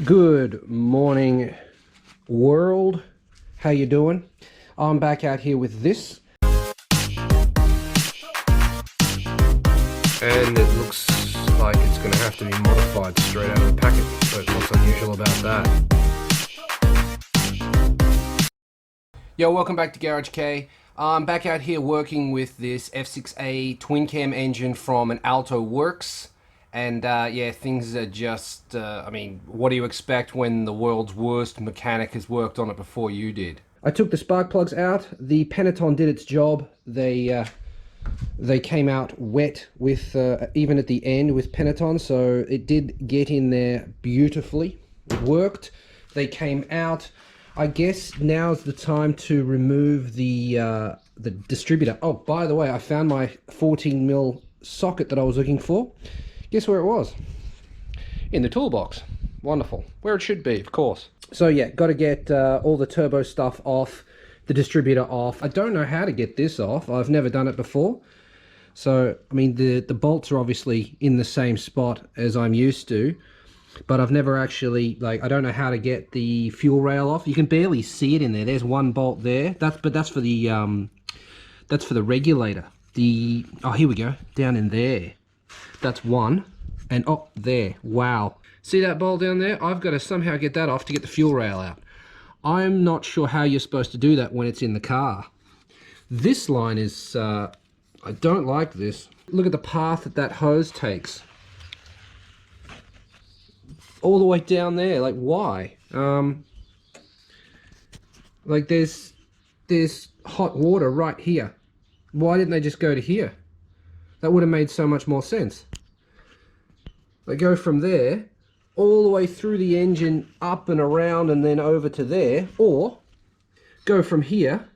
Good morning, world. How you doing? I'm back out here with this, and it looks like it's going to have to be modified straight out of the packet. So what's unusual about that? Yo, welcome back to Garage Kei. I'm back out here working with this F6A twin cam engine from an Alto works. And yeah, things are just, I mean, what do you expect when the world's worst mechanic has worked on it before you did? I took the spark plugs out. The Pentaton did its job. They came out wet with, even at the end with Pentaton, so it did get in there beautifully. It worked. They came out. I guess now's the time to remove the distributor. Oh, by the way, I found my 14mm socket that I was looking for. Guess where it was? In the toolbox. Wonderful. Where it should be, of course. So yeah, got to get all the turbo stuff off, the distributor off. I don't know how to get this off. I've never done it before. So, I mean, the bolts are obviously in the same spot as I'm used to, but I've never actually, like, I don't know how to get the fuel rail off. You can barely see it in there. There's one bolt there. That's for the regulator. Oh, here we go. Down in there. That's one, and oh, there, wow. See that bolt down there? I've got to somehow get that off to get the fuel rail out. I'm not sure how you're supposed to do that when it's in the car. This line is, I don't like this. Look at the path that hose takes. All the way down there, like why? Like there's hot water right here. Why didn't they just go to here? That would have made so much more sense. They go from there all the way through the engine, up and around, and then over to there, or go from here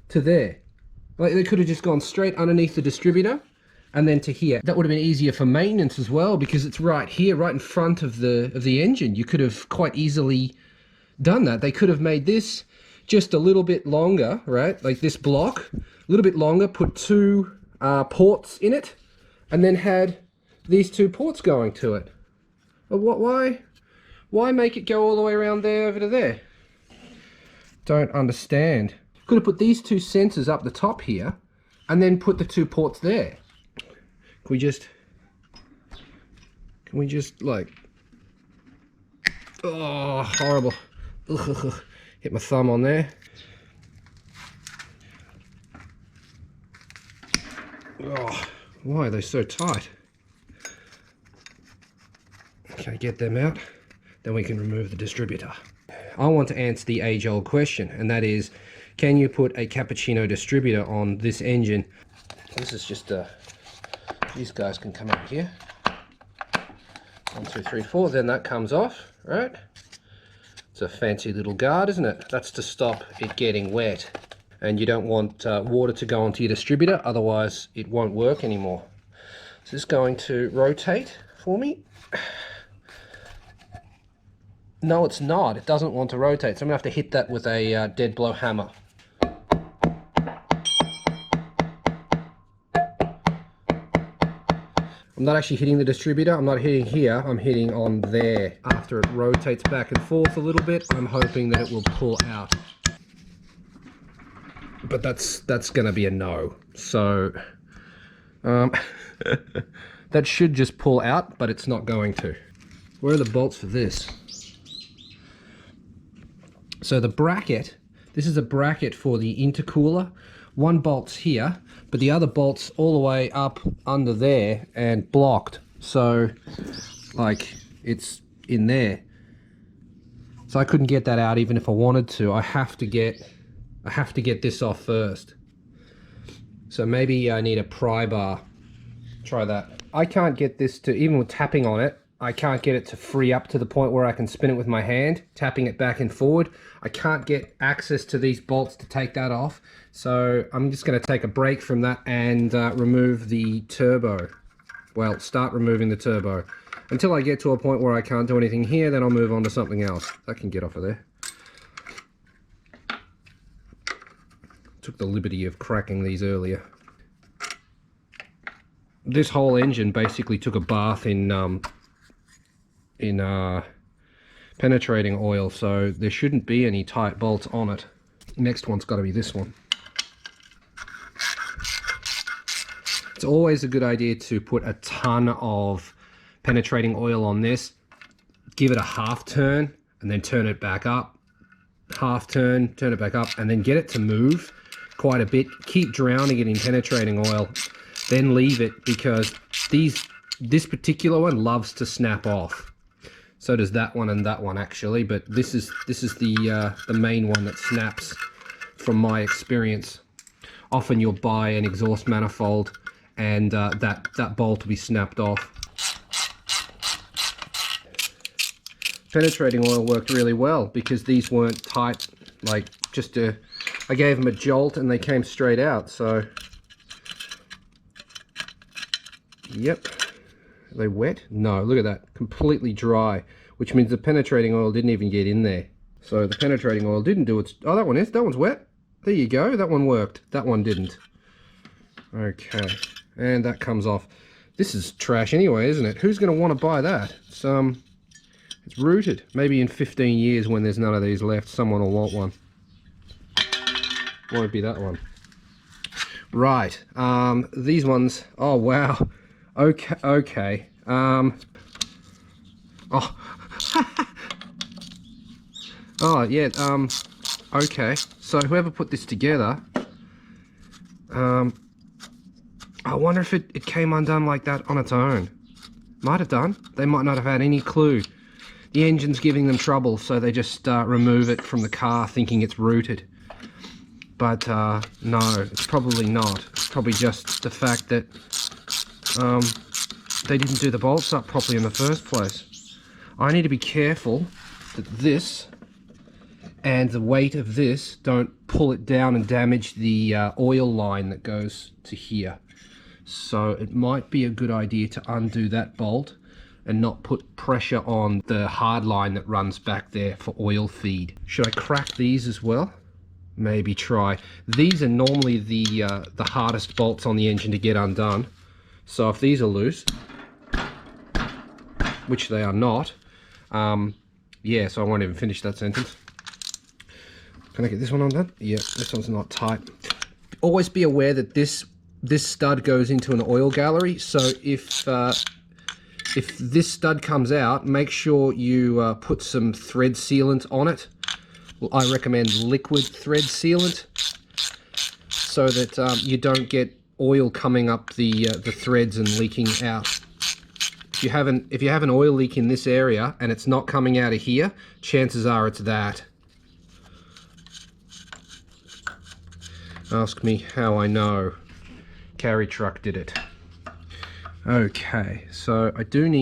to there. Like they could have just gone straight underneath the distributor and then to here. That would have been easier for maintenance as well, because it's right here, right in front of the engine. You could have quite easily done that. They could have made this just a little bit longer, right? Like this block, a little bit longer, put two ports in it, and then had these two ports going to it. But why make it go all the way around there over to there? Don't understand. Could have put these two sensors up the top here and then put the two ports there. Can we just like, oh, horrible. Ugh, hit my thumb on there. Oh, why are they so tight? Okay, get them out, then we can remove the distributor. I want to answer the age-old question, and that is, can you put a cappuccino distributor on this engine? This is just these guys can come out here. 1, 2, 3, 4, then that comes off, right? It's a fancy little guard, isn't it? That's to stop it getting wet. And you don't want water to go onto your distributor, otherwise it won't work anymore. Is this going to rotate for me? No, it's not. It doesn't want to rotate, so I'm going to have to hit that with a dead blow hammer. I'm not actually hitting the distributor. I'm not hitting here. I'm hitting on there. After it rotates back and forth a little bit, I'm hoping that it will pull out. But that's going to be a no. So that should just pull out, but it's not going to. Where are the bolts for this? So the bracket, this is a bracket for the intercooler. One bolt's here, but the other bolt's all the way up under there and blocked. So like it's in there. So I couldn't get that out even if I wanted to. I have to get this off first. So maybe I need a pry bar. Try that. I can't get this to, even with tapping on it, I can't get it to free up to the point where I can spin it with my hand, tapping it back and forward. I can't get access to these bolts to take that off. So I'm just going to take a break from that and remove the turbo. Well, start removing the turbo. Until I get to a point where I can't do anything here, then I'll move on to something else. That can get off of there. Took the liberty of cracking these earlier. This whole engine basically took a bath in penetrating oil, so there shouldn't be any tight bolts on it. Next one's got to be this one. It's always a good idea to put a ton of penetrating oil on this. Give it a half turn and then turn it back up. Half turn, turn it back up, and then get it to move quite a bit. Keep drowning it in penetrating oil, then leave it, because this particular one loves to snap off. So does that one and that one actually, but this is the main one that snaps from my experience. Often you'll buy an exhaust manifold and that bolt will be snapped off. Penetrating oil worked really well because these weren't tight, like I gave them a jolt and they came straight out. So yep. Are they wet? No, look at that, completely dry, which means the penetrating oil didn't even get in there. So the penetrating oil didn't do its... Oh, that one's wet. There you go, that one worked. That one didn't. Okay, and that comes off. This is trash anyway, isn't it? Who's going to want to buy that? It's rooted. Maybe in 15 years when there's none of these left, someone will want one. Won't be that one. Right, these ones, oh wow. Okay. Oh. Oh yeah. Okay. So whoever put this together, I wonder if it came undone like that on its own. Might have done. They might not have had any clue. The engine's giving them trouble, so they just remove it from the car thinking it's rooted. But no, it's probably not. It's probably just the fact that they didn't do the bolts up properly in the first place. I need to be careful that this and the weight of this don't pull it down and damage the oil line that goes to here. So it might be a good idea to undo that bolt and not put pressure on the hard line that runs back there for oil feed. Should I crack these as well? Maybe try. These are normally the hardest bolts on the engine to get undone. So if these are loose, which they are not, yeah, so I won't even finish that sentence. Can I get this one undone? Yeah, this one's not tight. Always be aware that this stud goes into an oil gallery, so if this stud comes out, make sure you put some thread sealant on it. Well, I recommend liquid thread sealant, so that you don't get oil coming up the threads and leaking out. If you have an oil leak in this area and it's not coming out of here, chances are it's that. Ask me how I know. Carry truck did it. Okay, so I don't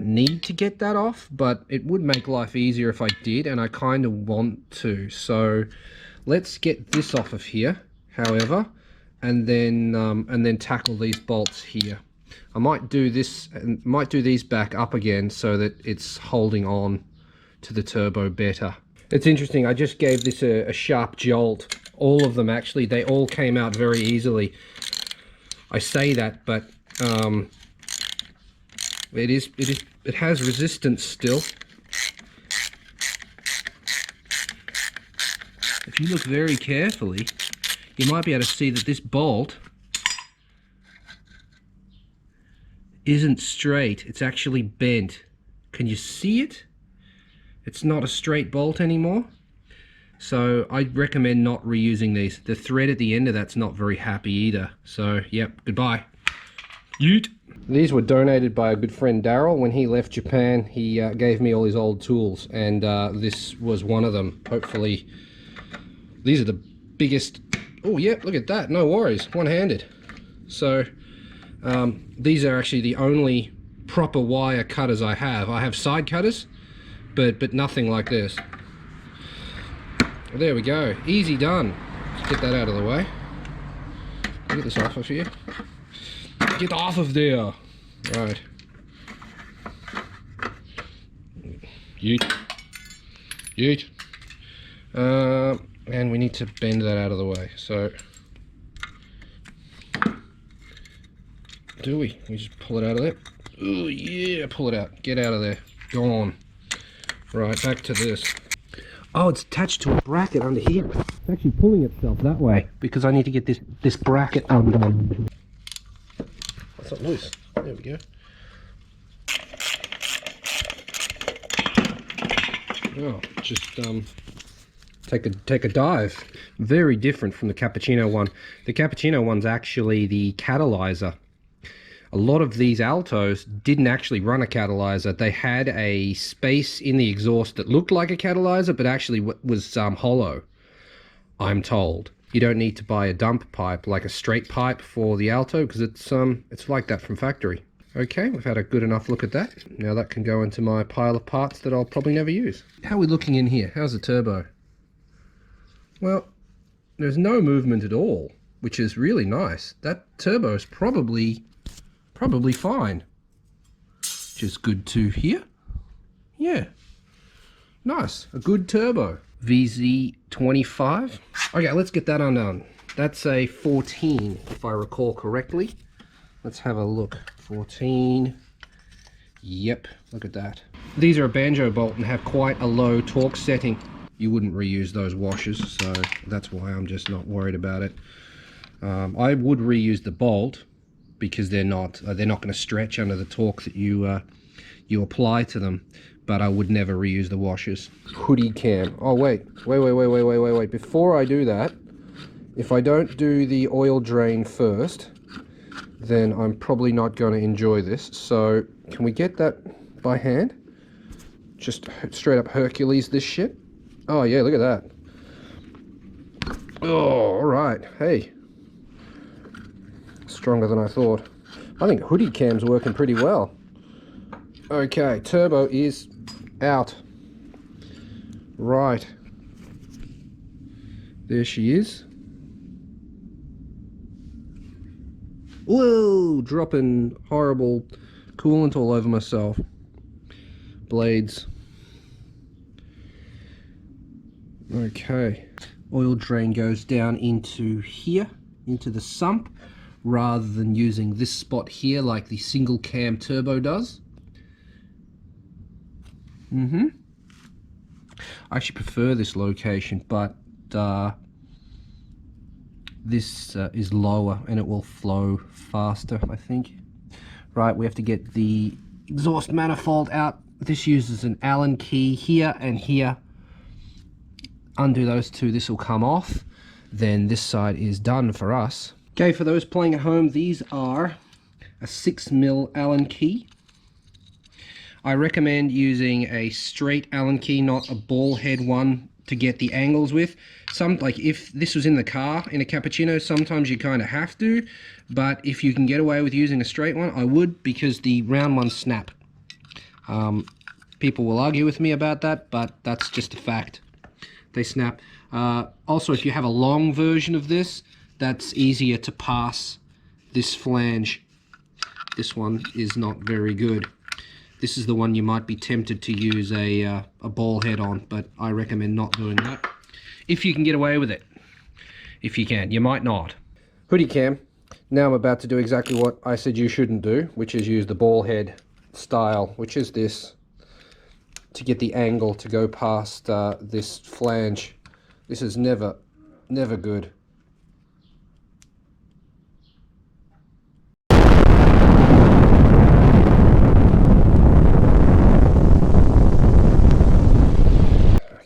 need to get that off, but it would make life easier if I did, and I kind of want to. So let's get this off of here, however, and then tackle these bolts here. I might do this and might do these back up again so that it's holding on to the turbo better. It's interesting, I just gave this a sharp jolt. All of them actually, they all came out very easily. I say that, but it has resistance still. If you look very carefully, you might be able to see that this bolt isn't straight, it's actually bent. Can you see it? It's not a straight bolt anymore. So I recommend not reusing these. The thread at the end of that's not very happy either. So yep, goodbye. Yeet. These were donated by a good friend Daryl. When he left Japan, he gave me all his old tools, and this was one of them. Hopefully, these are the biggest. Oh yeah, look at that, no worries, one-handed. So these are actually the only proper wire cutters I have. I have side cutters, but nothing like this. There we go, easy done. Let's get that out of the way. Get this off of here. Get off of there. Right. Yeet. Yeet. And we need to bend that out of the way. So, do we? We just pull it out of there. Oh yeah, pull it out. Get out of there. Gone. Right, back to this. Oh, it's attached to a bracket under here. It's actually pulling itself that way because I need to get this bracket undone. That's not loose. There we go. Oh, just take a dive. Very different from the cappuccino one. The cappuccino one's actually the catalyzer. A lot of these Altos didn't actually run a catalyzer. They had a space in the exhaust that looked like a catalyzer, but actually was hollow, I'm told. You don't need to buy a dump pipe, like a straight pipe for the Alto, because it's like that from factory. Okay, we've had a good enough look at that. Now that can go into my pile of parts that I'll probably never use. How are we looking in here? How's the turbo? Well, there's no movement at all, which is really nice. That turbo is probably fine. Which is good to hear. Yeah. Nice. A good turbo. VZ25. Okay, let's get that undone. That's a 14, if I recall correctly. Let's have a look. 14. Yep, look at that. These are a banjo bolt and have quite a low torque setting. You wouldn't reuse those washers, so that's why I'm just not worried about it. I would reuse the bolt because they're not going to stretch under the torque that you apply to them, but I would never reuse the washers. Hoodie cam. Oh wait. Before I do that, if I don't do the oil drain first, then I'm probably not going to enjoy this. So can we get that by hand? Just straight up Hercules this shit. Oh yeah, look at that. Oh, all right. Hey, stronger than I thought. I think hoodie cam's working pretty well. Okay, turbo is out. Right. There she is. Whoa, dropping horrible coolant all over myself. Blades. Okay. Oil drain goes down into here, into the sump, rather than using this spot here like the single cam turbo does. I actually prefer this location, but this is lower and it will flow faster, I think. Right, we have to get the exhaust manifold out. This uses an Allen key here and here. Undo those two, this will come off. Then this side is done for us. Okay, for those playing at home, these are a 6mm Allen key. I recommend using a straight Allen key, not a ball head one, to get the angles with. Like if this was in the car in a cappuccino, sometimes you kind of have to, but if you can get away with using a straight one, I would, because the round ones snap. People will argue with me about that, but that's just a fact. They snap. Also, if you have a long version of this, that's easier to pass this flange. This one is not very good. This is the one you might be tempted to use a ball head on, but I recommend not doing that. If you can get away with it. If you can. You might not. Hoodie cam. Now I'm about to do exactly what I said you shouldn't do, which is use the ball head style, which is this, to get the angle to go past this flange. This is never good.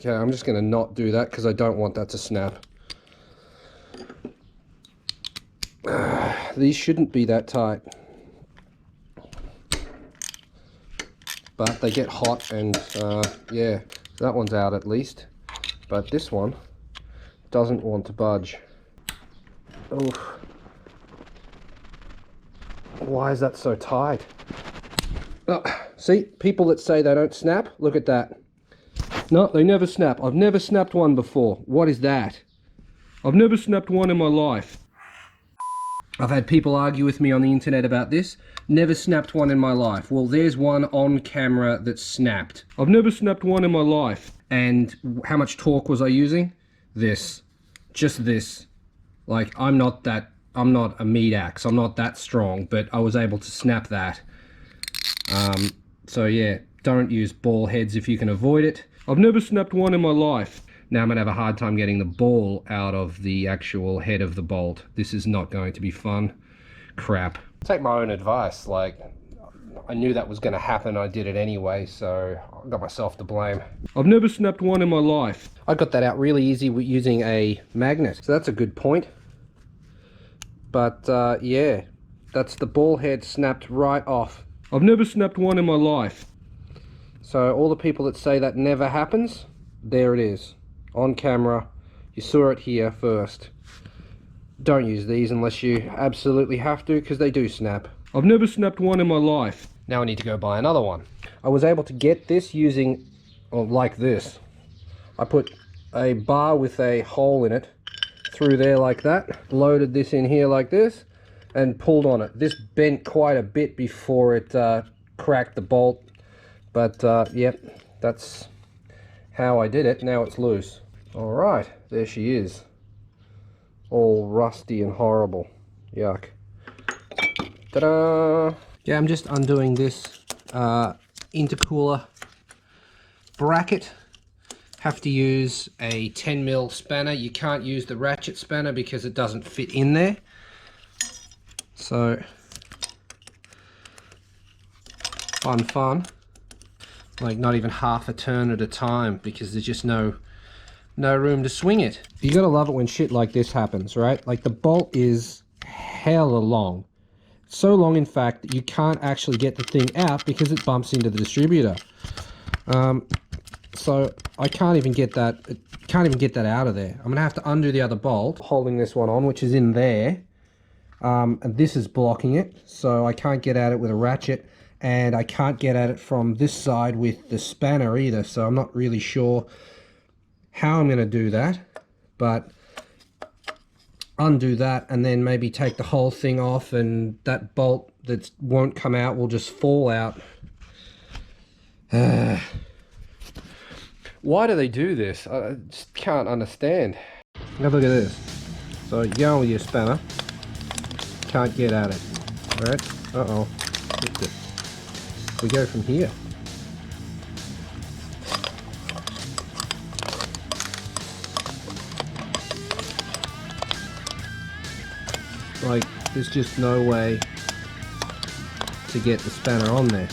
Okay, I'm just going to not do that because I don't want that to snap. These shouldn't be that tight, but they get hot, and yeah, that one's out at least, but this one doesn't want to budge. Oh, why is that so tight? Oh, see, people that say they don't snap, look at that. No, they never snap. I've never snapped one before. What is that? I've never snapped one in my life. I've had people argue with me on the internet about this. Never snapped one in my life. Well, there's one on camera that snapped. I've never snapped one in my life. And how much torque was I using? This. Just this. Like, I'm not a meat axe. I'm not that strong, but I was able to snap that. So yeah, Don't use ball heads if you can avoid it. I've never snapped one in my life. Now I'm gonna have a hard time getting the ball out of the actual head of the bolt. This is not going to be fun. Crap. Take my own advice, like, I knew that was gonna happen, I did it anyway, so I got myself to blame. I've never snapped one in my life. I got that out really easy with using a magnet, so that's a good point. But yeah, that's the ball head snapped right off. I've never snapped one in my life. So all the people that say that never happens, there it is, on camera. You saw it here first. Don't use these unless you absolutely have to, because they do snap. I've never snapped one in my life. Now I need to go buy another one. I was able to get this using, well, like this. I put a bar with a hole in it through there like that, loaded this in here like this, and pulled on it. This bent quite a bit before it cracked the bolt, but yep, that's how I did it. Now it's loose. All right, there she is, all rusty and horrible. Yuck. Ta-da! Yeah, I'm just undoing this intercooler bracket. Have to use a 10mm spanner. You can't use the ratchet spanner because it doesn't fit in there. So, fun. Like not even half a turn at a time because there's just no room to swing it. You gotta love it when shit like this happens, right? Like the bolt is hella long. So long, in fact, that you can't actually get the thing out because it bumps into the distributor. So I can't even get that out of there. I'm gonna have to undo the other bolt, holding this one on, which is in there. And this is blocking it, so I can't get at it with a ratchet, and I can't get at it from this side with the spanner either, so I'm not really sure how I'm gonna do that, but undo that and then maybe take the whole thing off, and that bolt that won't come out will just fall out. Why do they do this? I just can't understand. Have a look at this. So you go on with your spanner, can't get at it. Alright, uh-oh, flipped it. We go from here. Like, there's just no way to get the spanner on there.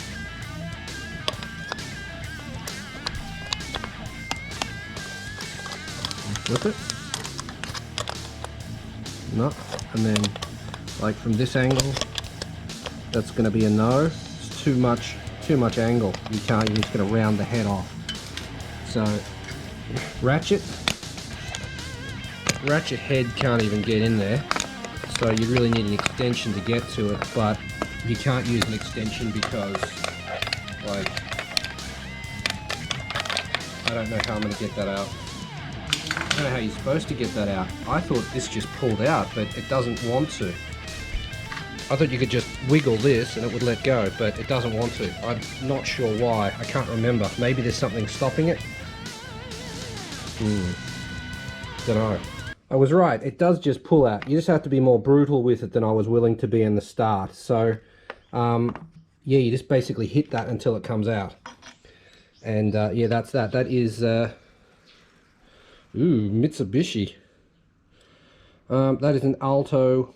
Flip it. No, and then like from this angle, that's going to be a no. It's too much angle. You can't. You're just going to round the head off. So ratchet head can't even get in there. So you really need an extension to get to it, but you can't use an extension because, like, I don't know how I'm going to get that out. I don't know how you're supposed to get that out. I thought this just pulled out, but it doesn't want to. I thought you could just wiggle this and it would let go, but it doesn't want to. I'm not sure why. I can't remember. Maybe there's something stopping it. Don't know. I was right. It does just pull out. You just have to be more brutal with it than I was willing to be in the start. So, yeah, you just basically hit that until it comes out. And yeah, that's that. That is Mitsubishi. That is an Alto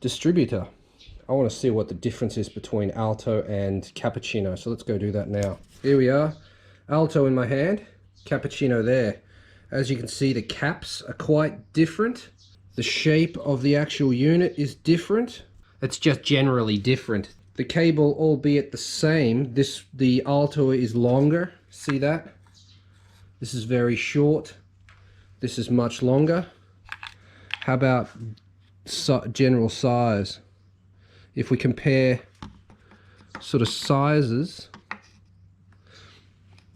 Distributor. I want to see what the difference is between Alto and Cappuccino, so let's go do that now. Here we are, Alto in my hand, Cappuccino there. As you can see, the caps are quite different. The shape of the actual unit is different. It's just generally different. The cable, albeit the same, the Alto is longer. See that? This is very short. This is much longer. How about general size? If we compare sort of sizes,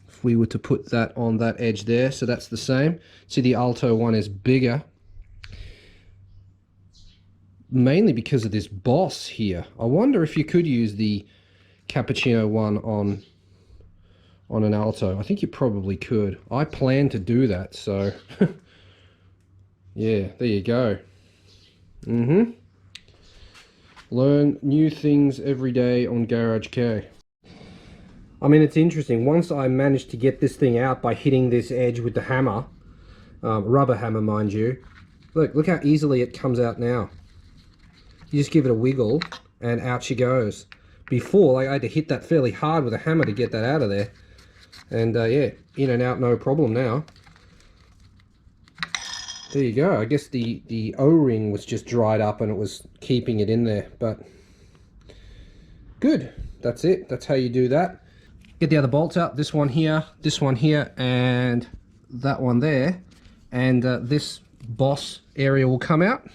if we were to put that on that edge there, so that's the same. See, the Alto one is bigger, mainly because of this boss here. I wonder if you could use the Cappuccino one on an Alto. I think you probably could. I plan to do that, so yeah, there you go. Learn new things every day on Garage Kei. I mean, it's interesting. Once I managed to get this thing out by hitting this edge with the hammer, rubber hammer, mind you. Look how easily it comes out now. You just give it a wiggle, and out she goes. Before, I had to hit that fairly hard with a hammer to get that out of there. And yeah, in and out, no problem now. There you go. I guess the O-ring was just dried up and it was keeping it in there, but good. That's it. That's how you do that. Get the other bolts out. This one here, and that one there. And this boss area will come out.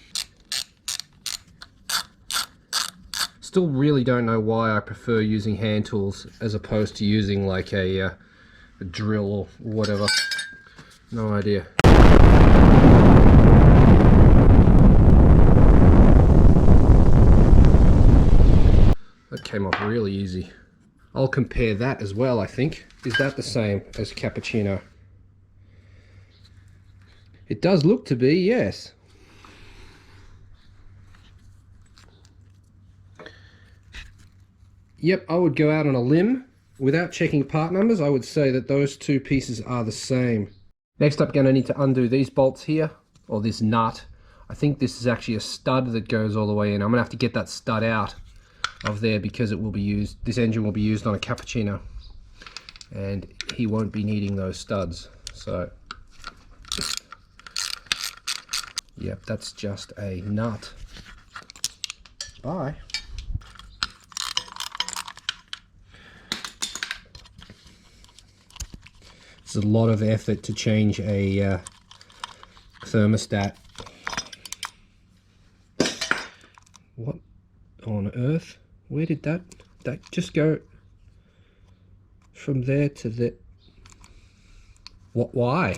Still really don't know why I prefer using hand tools as opposed to using like a drill or whatever. No idea. That came off really easy. I'll compare that as well, I think. Is that the same as cappuccino? It does look to be, yes. Yep, I would go out on a limb. Without checking part numbers, I would say that those two pieces are the same. Next up, going to need to undo these bolts here, or this nut. I think this is actually a stud that goes all the way in. I'm going to have to get that stud out of there because it will be used, this engine will be used on a cappuccino. And he won't be needing those studs. So, yep, that's just a nut. Bye. It's a lot of effort to change a thermostat. What on earth? Where did that just go from there to the... Why?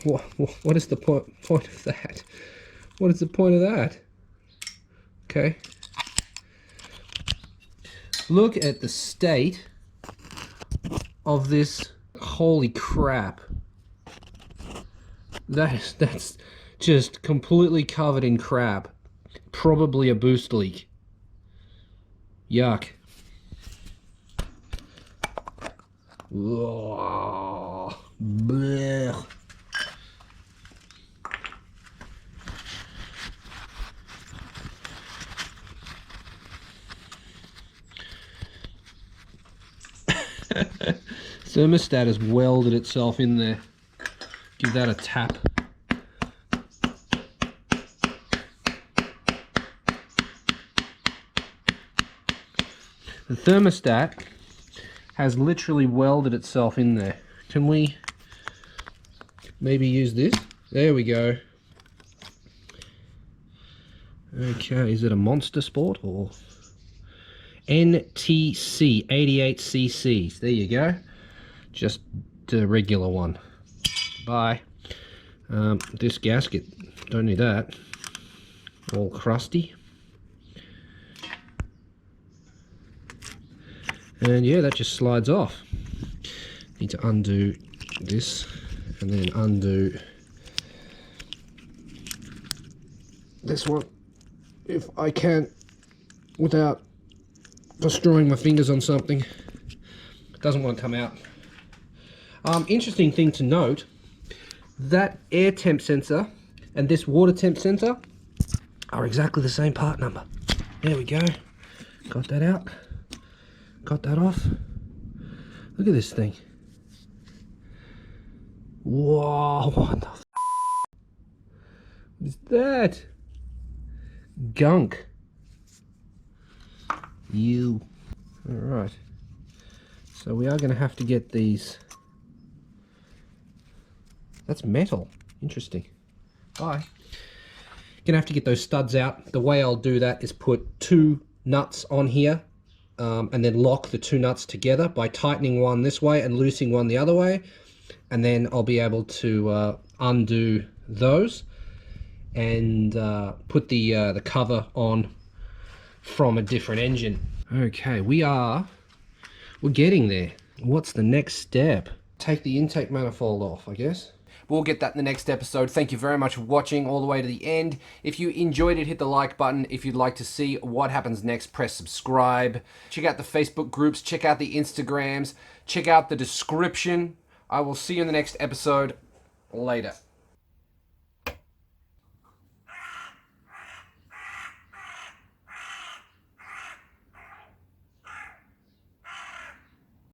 What is the point of that? What is the point of that? Okay. Look at the state of this. Holy crap. That's just completely covered in crap. Probably a boost leak. Yuck. Oh, blech. Thermostat has welded itself in there. Give that a tap. The thermostat has literally welded itself in there. Can we maybe use this? There we go. Okay, is it a Monster Sport or NTC 88 cc's? There you go. Just the regular one. Bye. This gasket, don't need that. All crusty. And yeah, that just slides off. Need to undo this and then undo this one if I can without destroying my fingers on something. It doesn't want to come out. Interesting thing to note, that air temp sensor and this water temp sensor are exactly the same part number. There we go. Got that out. Got that off. Look at this thing. Whoa, what the f***? What is that? Gunk. You. Alright. So we are going to have to get these. That's metal. Interesting. Bye. Gonna have to get those studs out. The way I'll do that is put two nuts on here and then lock the two nuts together by tightening one this way and loosening one the other way, and then I'll be able to undo those and put the cover on from a different engine. Okay, we're getting there. What's the next step? Take the intake manifold off, I guess. But we'll get that in the next episode. Thank you very much for watching all the way to the end. If you enjoyed it, hit the like button. If you'd like to see what happens next, press subscribe. Check out the Facebook groups. Check out the Instagrams. Check out the description. I will see you in the next episode. Later.